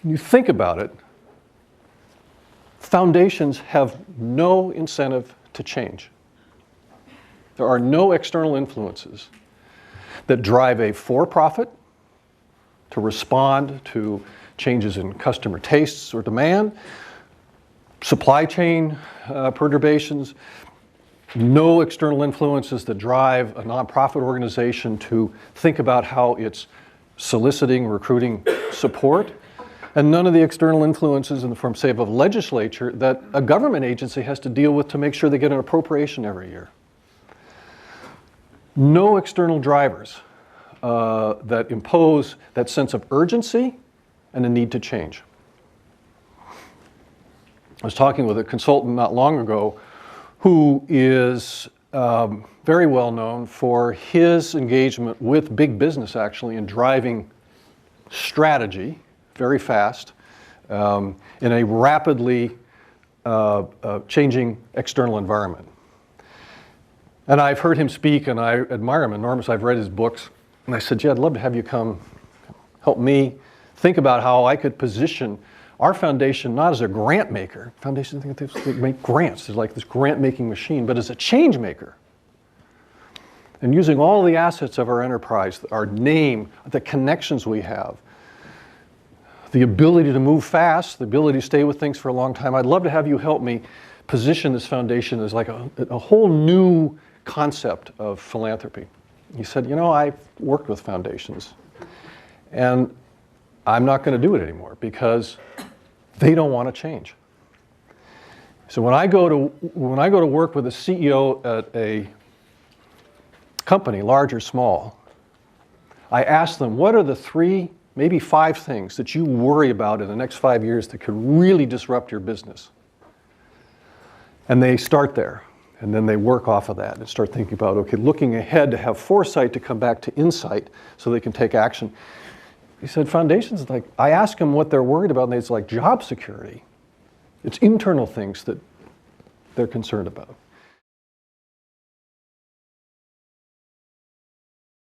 when you think about it, foundations have no incentive to change. There are no external influences that drive a for-profit to respond to changes in customer tastes or demand, supply chain perturbations, no external influences that drive a nonprofit organization to think about how it's soliciting, recruiting support, and none of the external influences in the form, say, of a legislature that a government agency has to deal with to make sure they get an appropriation every year. No external drivers that impose that sense of urgency and a need to change. I was talking with a consultant not long ago who is very well known for his engagement with big business, actually, in driving strategy very fast in a rapidly changing external environment. And I've heard him speak, and I admire him enormously. I've read his books. And I said, "Gee, I'd love to have you come help me think about how I could position our foundation not as a grant maker." Foundations they make grants. It's like this grant-making machine, but as a change maker. And using all the assets of our enterprise, our name, the connections we have, the ability to move fast, the ability to stay with things for a long time. I'd love to have you help me position this foundation as like a whole new concept of philanthropy. He said, "You know, I've worked with foundations, and I'm not going to do it anymore because they don't want to change." So when I go to work with a CEO at a company, large or small, I ask them, what are the 3, maybe 5 things that you worry about in the next 5 years that could really disrupt your business? And they start there, and then they work off of that and start thinking about, okay, looking ahead to have foresight to come back to insight so they can take action. He said, foundations, like, I ask them what they're worried about, and it's like job security. It's internal things that they're concerned about.